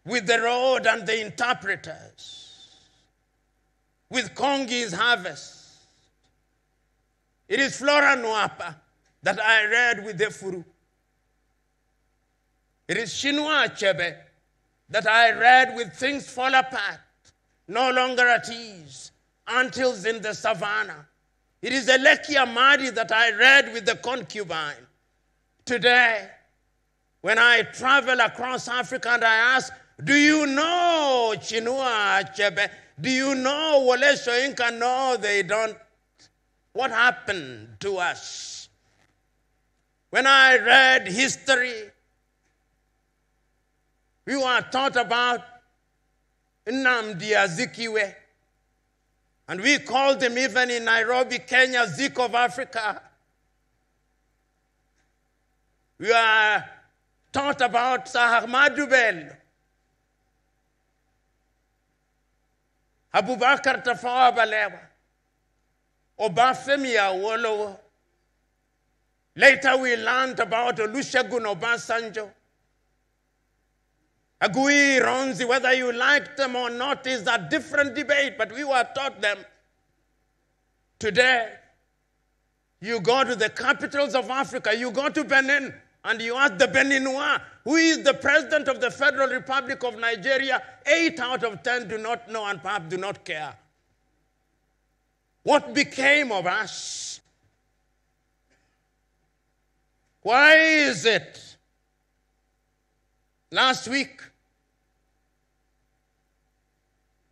with the road and the interpreters, with Kongi's harvest. It is Flora Nwapa that I read with the Furu. It is Chinua Achebe that I read with Things Fall Apart, No Longer at Ease, Until's in the Savannah. It is Eleki Amadi that I read with The Concubine. Today, when I travel across Africa and I ask, do you know Chinua Achebe? Do you know Wole Soyinka? No, they don't. What happened to us? When I read history, we were taught about Nnamdi Azikiwe. And we called him, even in Nairobi, Kenya, Zik of Africa. We were taught about Sir Ahmadu Bello, Abubakar Tafawa Balewa, Obafemi Awolowo. Later we learned about Olusegun Obasanjo. Agui Ronzi, whether you like them or not, is a different debate, but we were taught them. Today, you go to the capitals of Africa, you go to Benin, and you ask the Beninois, who is the president of the Federal Republic of Nigeria, 8 out of 10 do not know and perhaps do not care. What became of us? Why is it? Last week,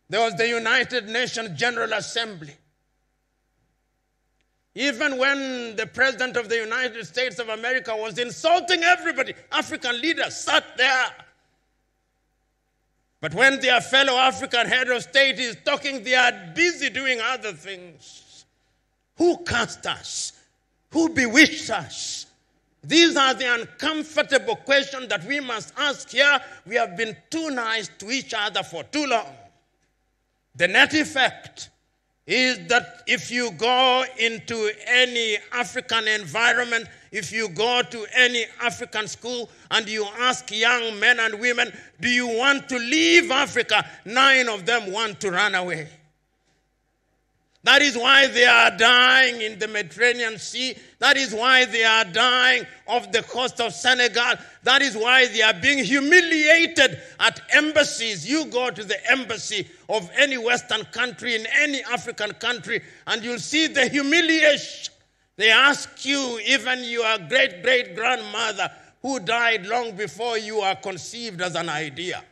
there was the United Nations General Assembly. Even when the President of the United States of America was insulting everybody, African leaders sat there. But when their fellow African head of state is talking, they are busy doing other things. Who cast us? Who bewitched us? These are the uncomfortable questions that we must ask here. We have been too nice to each other for too long. The net effect is that if you go into any African environment, if you go to any African school and you ask young men and women, do you want to leave Africa? 9 of them want to run away. That is why they are dying in the Mediterranean Sea. That is why they are dying off the coast of Senegal. That is why they are being humiliated at embassies. You go to the embassy of any Western country, in any African country, and you'll see the humiliation. They ask you, even your great-great-grandmother, who died long before you were conceived as an idea.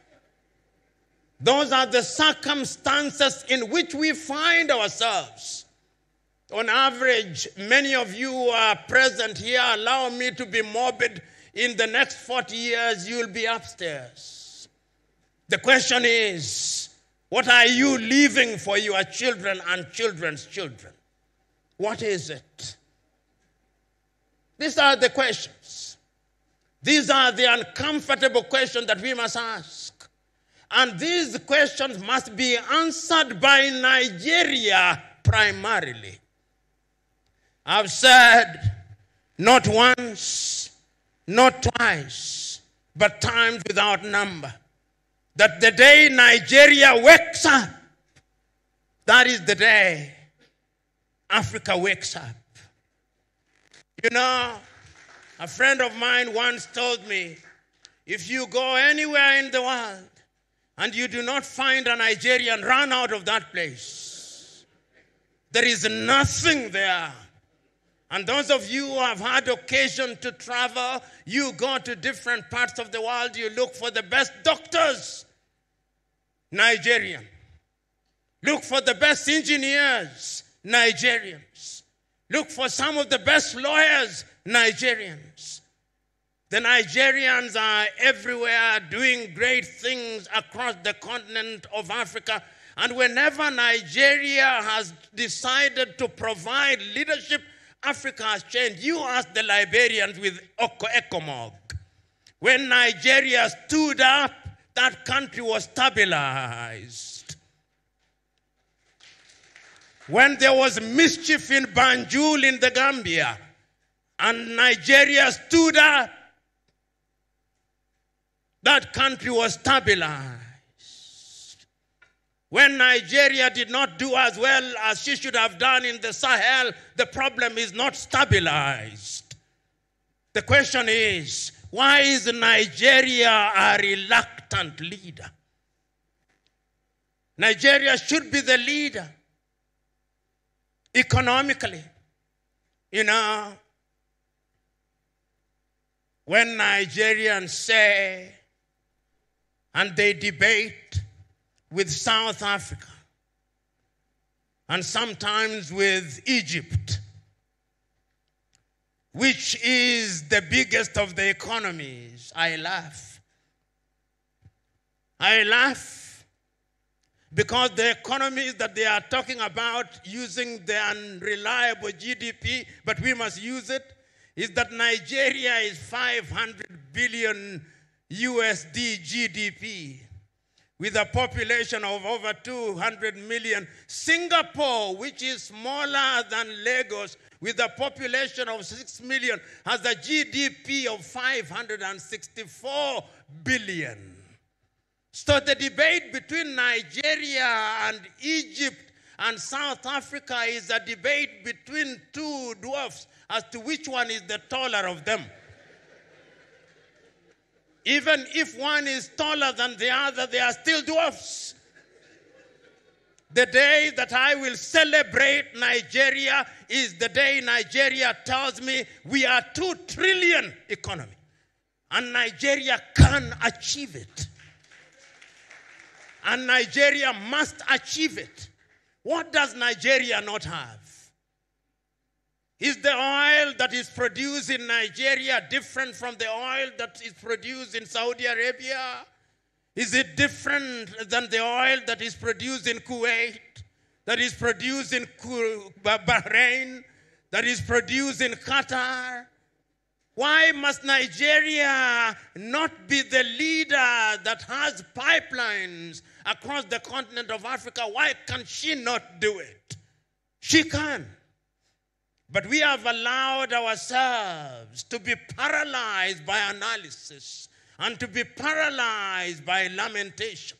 Those are the circumstances in which we find ourselves. On average, many of you who are present here, allow me to be morbid, in the next 40 years, you'll be upstairs. The question is, what are you leaving for your children and children's children? What is it? These are the questions. These are the uncomfortable questions that we must ask. And these questions must be answered by Nigeria primarily. I've said not once, not twice, but times without number, that the day Nigeria wakes up, that is the day Africa wakes up. You know, a friend of mine once told me, if you go anywhere in the world, and you do not find a Nigerian, run out of that place. There is nothing there. And those of you who have had occasion to travel, you go to different parts of the world, you look for the best doctors, Nigerian. Look for the best engineers, Nigerians. Look for some of the best lawyers, Nigerians. The Nigerians are everywhere doing great things across the continent of Africa. And whenever Nigeria has decided to provide leadership, Africa has changed. You ask the Liberians with Economies. When Nigeria stood up, that country was stabilized. When there was mischief in Banjul in the Gambia, and Nigeria stood up, that country was stabilized. When Nigeria did not do as well as she should have done in the Sahel, the problem is not stabilized. The question is, why is Nigeria a reluctant leader? Nigeria should be the leader economically. You know, when Nigerians say, and they debate with South Africa, and sometimes with Egypt, which is the biggest of the economies, I laugh. I laugh because the economies that they are talking about using the unreliable GDP, but we must use it, is that Nigeria is 500 billion USD GDP with a population of over 200 million. Singapore, which is smaller than Lagos, with a population of 6 million, has a GDP of 564 billion. So the debate between Nigeria and Egypt and South Africa is a debate between two dwarfs as to which one is the taller of them. Even if one is taller than the other, they are still dwarfs. The day that I will celebrate Nigeria is the day Nigeria tells me we are 2 trillion economy. And Nigeria can achieve it. And Nigeria must achieve it. What does Nigeria not have? Is the oil that is produced in Nigeria different from the oil that is produced in Saudi Arabia? Is it different than the oil that is produced in Kuwait, that is produced in Bahrain, that is produced in Qatar? Why must Nigeria not be the leader that has pipelines across the continent of Africa? Why can she not do it? She can. But we have allowed ourselves to be paralyzed by analysis and to be paralyzed by lamentation.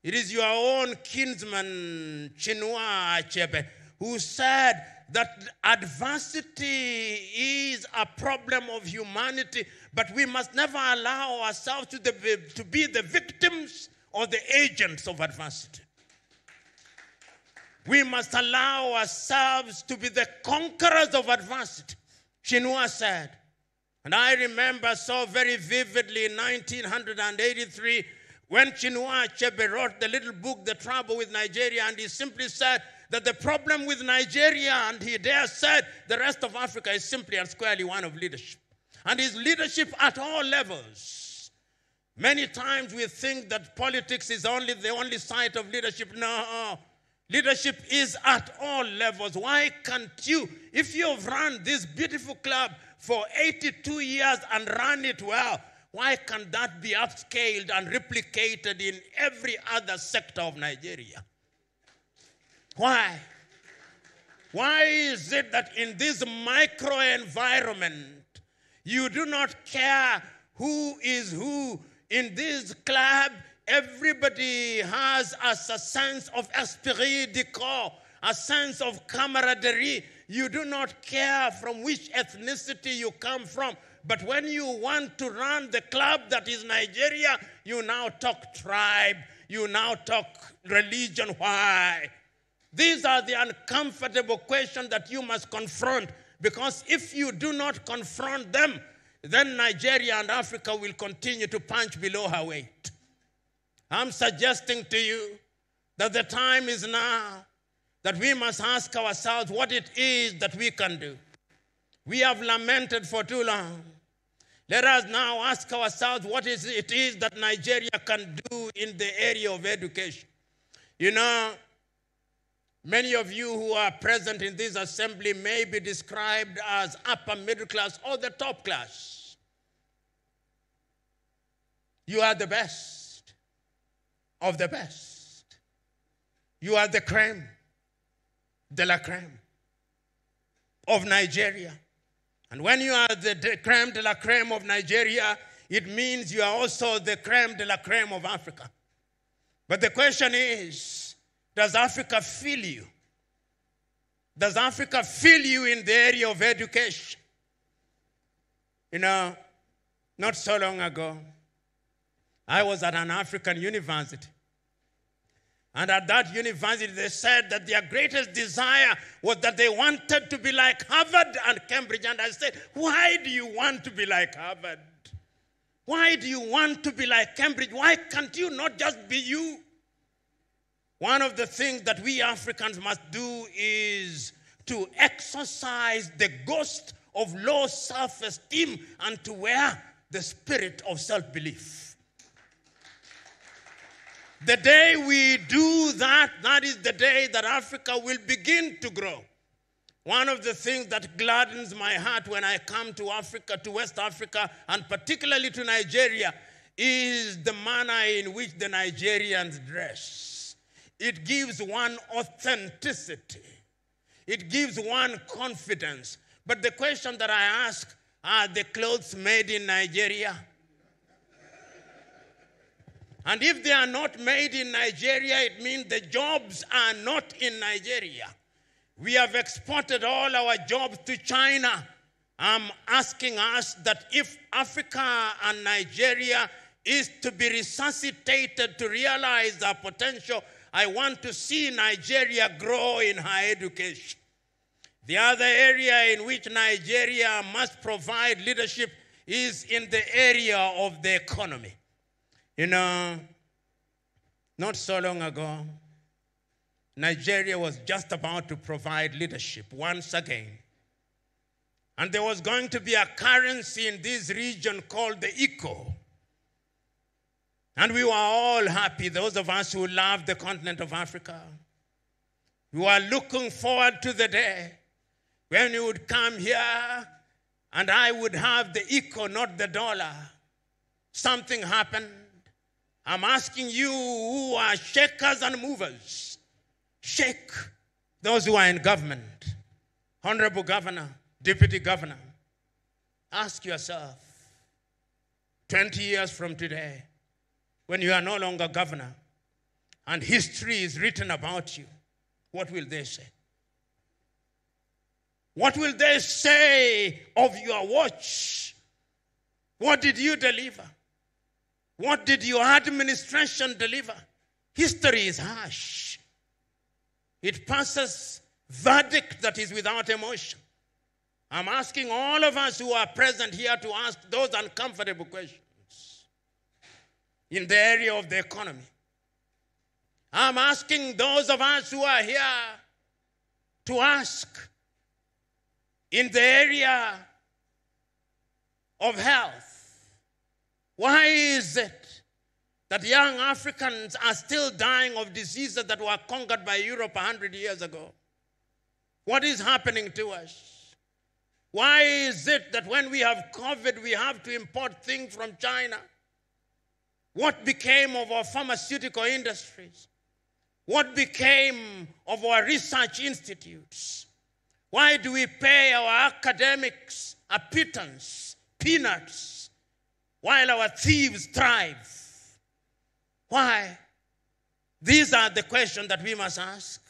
It is your own kinsman, Chinua Achebe, who said that adversity is a problem of humanity, but we must never allow ourselves to be the victims or the agents of adversity. We must allow ourselves to be the conquerors of adversity, Chinua said. And I remember so very vividly in 1983 when Chinua Achebe wrote the little book, The Trouble with Nigeria, and he simply said that the problem with Nigeria, and he there said the rest of Africa, is simply and squarely one of leadership. And his leadership at all levels. Many times we think that politics is the only side of leadership. No. Leadership is at all levels. Why can't you, if you've run this beautiful club for 82 years and run it well, why can't that be upscaled and replicated in every other sector of Nigeria? Why? Why is it that in this micro-environment, you do not care who is who in this club? Everybody has a sense of esprit de corps, a sense of camaraderie. You do not care from which ethnicity you come from. But when you want to run the club that is Nigeria, you now talk tribe, you now talk religion. Why? These are the uncomfortable questions that you must confront, because if you do not confront them, then Nigeria and Africa will continue to punch below her weight. I'm suggesting to you that the time is now that we must ask ourselves what it is that we can do. We have lamented for too long. Let us now ask ourselves what it is that Nigeria can do in the area of education. You know, many of you who are present in this assembly may be described as upper middle class or the top class. You are the best of the best. You are the crème de la crème of Nigeria. And when you are the crème de la crème of Nigeria, it means you are also the creme de la creme of Africa. But the question is, does Africa feel you? Does Africa feel you in the area of education? Not so long ago, I was at an African university. And at that university, they said that their greatest desire was that they wanted to be like Harvard and Cambridge. And I said, why do you want to be like Harvard? Why do you want to be like Cambridge? Why can't you not just be you? One of the things that we Africans must do is to exercise the ghost of low self-esteem and to wear the spirit of self-belief. The day we do that, that is the day that Africa will begin to grow. One of the things that gladdens my heart when I come to Africa, to West Africa, and particularly to Nigeria, is the manner in which the Nigerians dress. It gives one authenticity. It gives one confidence. But the question that I ask, are the clothes made in Nigeria? And if they are not made in Nigeria, it means the jobs are not in Nigeria. We have exported all our jobs to China. I'm asking us that if Africa and Nigeria is to be resuscitated to realize our potential, I want to see Nigeria grow in higher education. The other area in which Nigeria must provide leadership is in the area of the economy. Not so long ago, Nigeria was just about to provide leadership once again. And there was going to be a currency in this region called the Eco. And we were all happy, those of us who love the continent of Africa. We were looking forward to the day when you would come here and I would have the Eco, not the dollar. Something happened. I'm asking you who are shakers and movers. Shake those who are in government. Honorable Governor, Deputy Governor, ask yourself, 20 years from today, when you are no longer governor and history is written about you, what will they say? What will they say of your watch? What did you deliver? What did your administration deliver? History is harsh. It passes verdict that is without emotion. I'm asking all of us who are present here to ask those uncomfortable questions in the area of the economy. I'm asking those of us who are here to ask in the area of health. Why is it that young Africans are still dying of diseases that were conquered by Europe 100 years ago? What is happening to us? Why is it that when we have COVID, we have to import things from China? What became of our pharmaceutical industries? What became of our research institutes? Why do we pay our academics a pittance, peanuts, while our thieves thrive? Why? These are the questions that we must ask.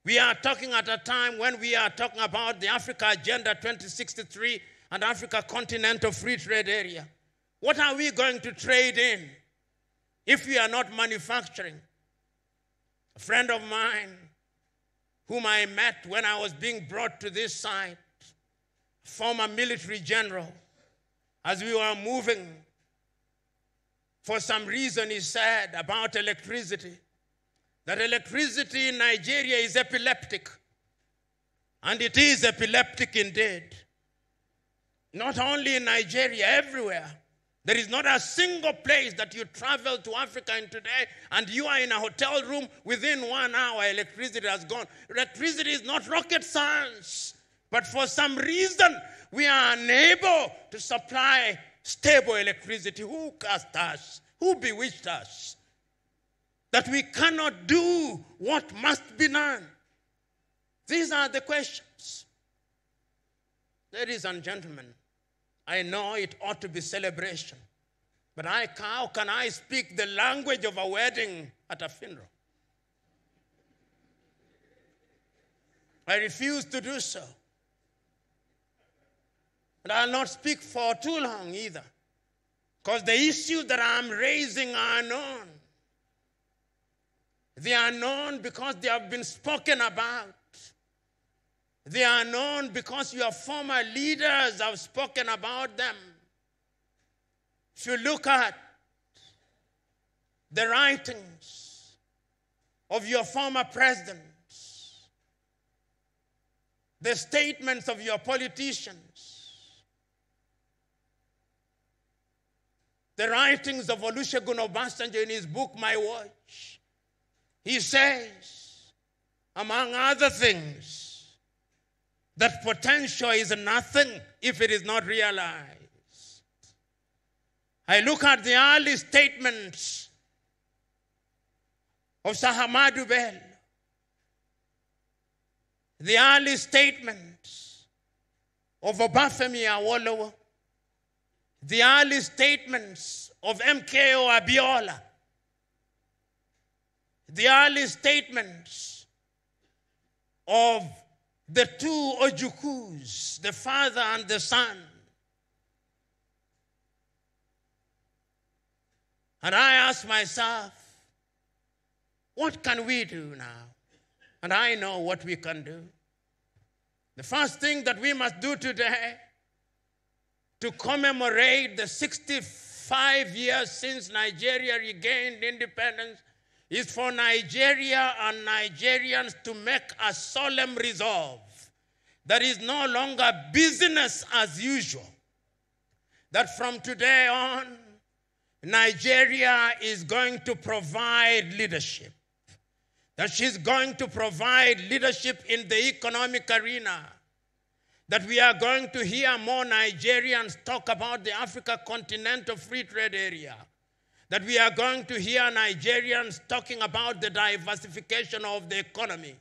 We are talking at a time when we are talking about the Africa Agenda 2063 and Africa Continental Free Trade Area. What are we going to trade in if we are not manufacturing? A friend of mine whom I met when I was being brought to this site, former military general, as we were moving, for some reason he said about electricity, that electricity in Nigeria is epileptic. And it is epileptic indeed. Not only in Nigeria, everywhere. There is not a single place that you travel to Africa in today and you are in a hotel room, within 1 hour electricity has gone. Electricity is not rocket science. But for some reason, we are unable to supply stable electricity. Who cast us? Who bewitched us? That we cannot do what must be done. These are the questions. Ladies and gentlemen, I know it ought to be celebration. But how can I speak the language of a wedding at a funeral? I refuse to do so. And I'll not speak for too long either. Because the issues that I'm raising are known. They are known because they have been spoken about. They are known because your former leaders have spoken about them. If you look at the writings of your former presidents, the statements of your politicians, the writings of Olusegun Obasanjo in his book, My Watch, he says, among other things, that potential is nothing if it is not realized. I look at the early statements of Sir Ahmadu Bello, the early statements of Obafemi Awolowo, the early statements of MKO Abiola, the early statements of the two Ojukus, the father and the son. And I ask myself, what can we do now? And I know what we can do. The first thing that we must do today to commemorate the 65 years since Nigeria regained independence is for Nigeria and Nigerians to make a solemn resolve that is no longer business as usual. That from today on, Nigeria is going to provide leadership. That she's going to provide leadership in the economic arena. That we are going to hear more Nigerians talk about the Africa Continental Free Trade Area. That we are going to hear Nigerians talking about the diversification of the economy.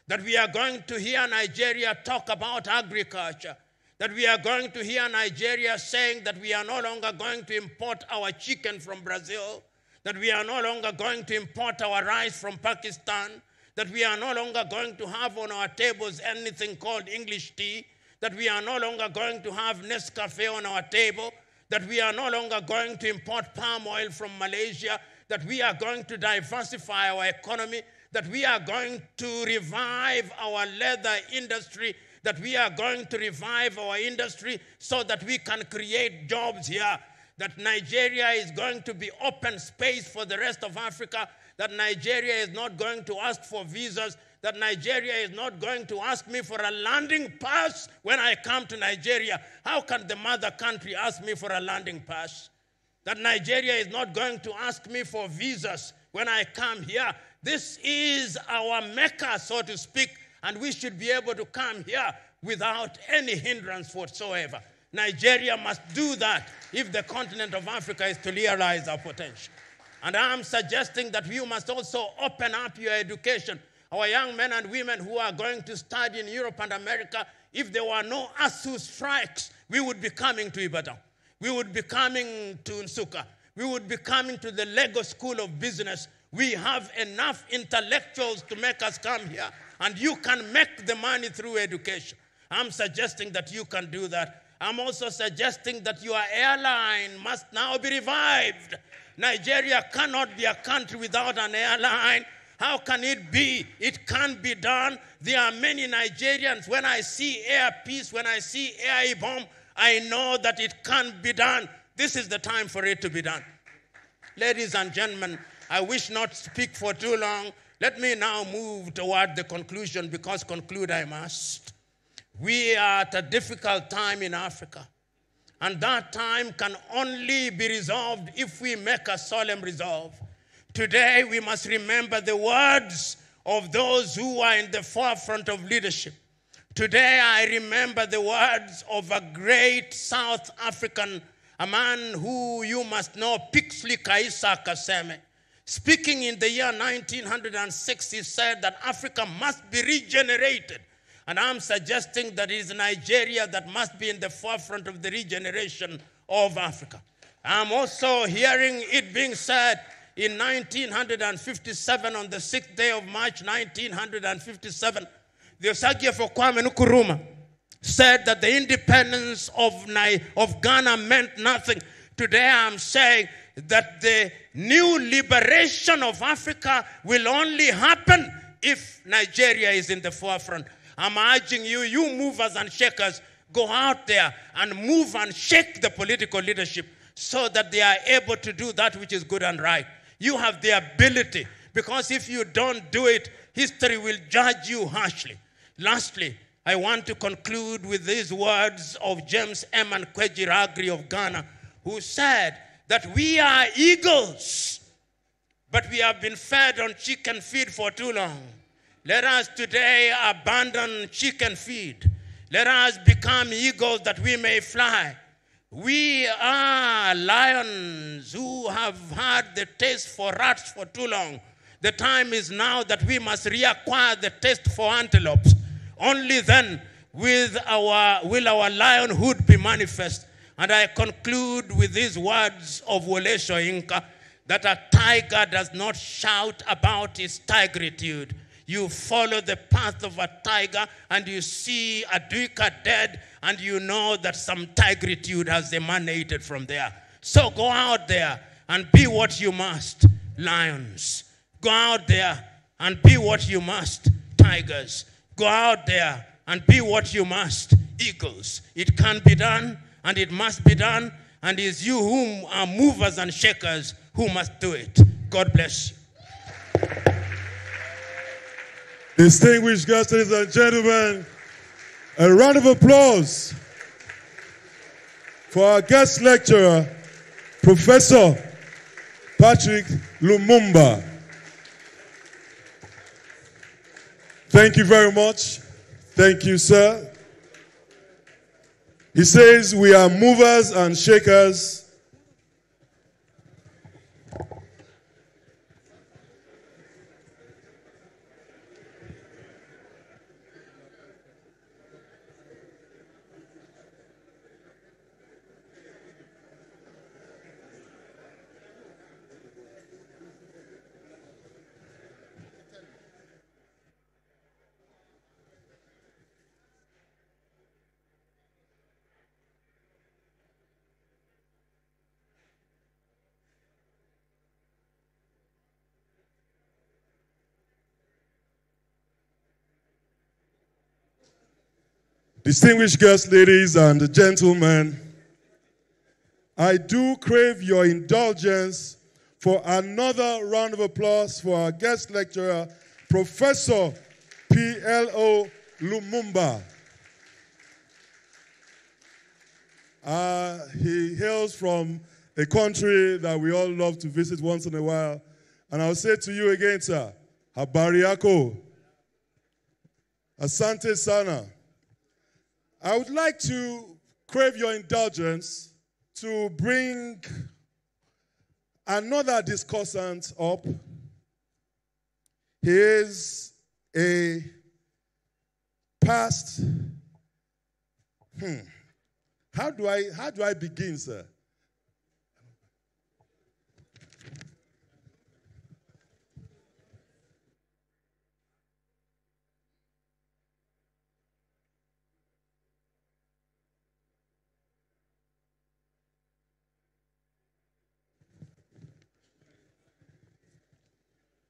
That we are going to hear Nigeria talk about agriculture. That we are going to hear Nigeria saying that we are no longer going to import our chicken from Brazil, that we are no longer going to import our rice from Pakistan, that we are no longer going to have on our tables anything called English tea, that we are no longer going to have Nescafe on our table, that we are no longer going to import palm oil from Malaysia, that we are going to diversify our economy, that we are going to revive our leather industry, that we are going to revive our industry so that we can create jobs here, that Nigeria is going to be open space for the rest of Africa, that Nigeria is not going to ask for visas, that Nigeria is not going to ask me for a landing pass when I come to Nigeria. How can the mother country ask me for a landing pass? That Nigeria is not going to ask me for visas when I come here. This is our Mecca, so to speak, and we should be able to come here without any hindrance whatsoever. Nigeria must do that if the continent of Africa is to realize our potential. And I'm suggesting that you must also open up your education. Our young men and women who are going to study in Europe and America, if there were no ASU strikes, we would be coming to Ibadan. We would be coming to Nsukka. We would be coming to the Lagos School of Business. We have enough intellectuals to make us come here. And you can make the money through education. I'm suggesting that you can do that. I'm also suggesting that your airline must now be revived. Nigeria cannot be a country without an airline. How can it be? It can be done. There are many Nigerians. When I see Air Peace, when I see Air Ibom, I know that it can be done. This is the time for it to be done. Ladies and gentlemen, I wish not to speak for too long. Let me now move toward the conclusion, because conclude I must. We are at a difficult time in Africa, and that time can only be resolved if we make a solemn resolve. Today, we must remember the words of those who are in the forefront of leadership. Today, I remember the words of a great South African, a man who you must know, Pixley Kaisa Kaseme. Speaking in the year 1906, he said that Africa must be regenerated. And I'm suggesting that it is Nigeria that must be in the forefront of the regeneration of Africa. I'm also hearing it being said in 1957, on the 6th day of March 1957, the Osagyefo Kwame Nkrumah said that the independence of Ghana meant nothing. Today I'm saying that the new liberation of Africa will only happen if Nigeria is in the forefront. I'm urging you, you movers and shakers, go out there and move and shake the political leadership so that they are able to do that which is good and right. You have the ability, because if you don't do it, history will judge you harshly. Lastly, I want to conclude with these words of James M. Kwejiragri of Ghana, who said that we are eagles, but we have been fed on chicken feed for too long. Let us today abandon chicken feed. Let us become eagles that we may fly. We are lions who have had the taste for rats for too long. The time is now that we must reacquire the taste for antelopes. Only then will our lionhood be manifest. And I conclude with these words of Wole Soyinka, that a tiger does not shout about its tigritude. You follow the path of a tiger and you see a duiker dead and you know that some tigritude has emanated from there. So go out there and be what you must, lions. Go out there and be what you must, tigers. Go out there and be what you must, eagles. It can be done and it must be done, and it is you whom are movers and shakers who must do it. God bless you. Distinguished guests, ladies and gentlemen, a round of applause for our guest lecturer, Professor Patrick Lumumba. Thank you very much. Thank you, sir. He says we are movers and shakers. Distinguished guests, ladies and gentlemen, I do crave your indulgence for another round of applause for our guest lecturer, Professor PLO Lumumba. He hails from a country that we all love to visit once in a while. And I'll say to you again, sir, habari yako, asante sana. I would like to crave your indulgence to bring another discussant up. He is a past. How do I begin, sir?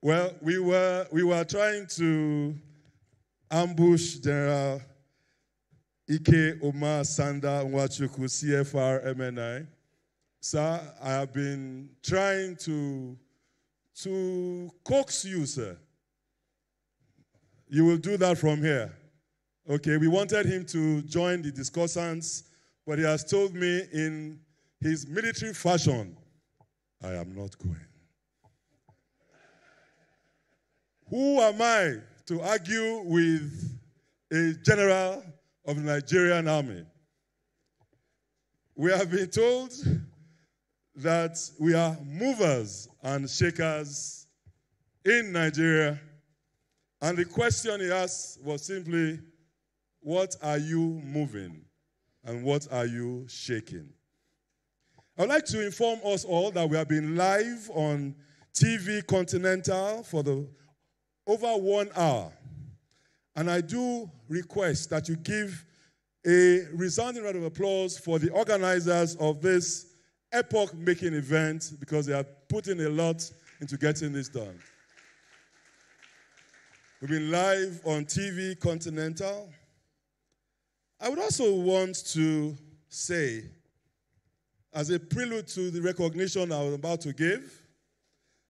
Well, we were trying to ambush General Ike Omar Sanda Nwachukwu, CFR MNI. Sir, I have been trying to coax you, sir. You will do that from here. Okay, we wanted him to join the discussants, but he has told me in his military fashion, I am not going. Who am I to argue with a general of the Nigerian army? We have been told that we are movers and shakers in Nigeria. And the question he asked was simply, what are you moving and what are you shaking? I would like to inform us all that we have been live on TV Continental for over 1 hour. And I do request that you give a resounding round of applause for the organizers of this epoch-making event, because they have put in a lot into getting this done. We've been live on TV Continental. I would also want to say, as a prelude to the recognition I was about to give,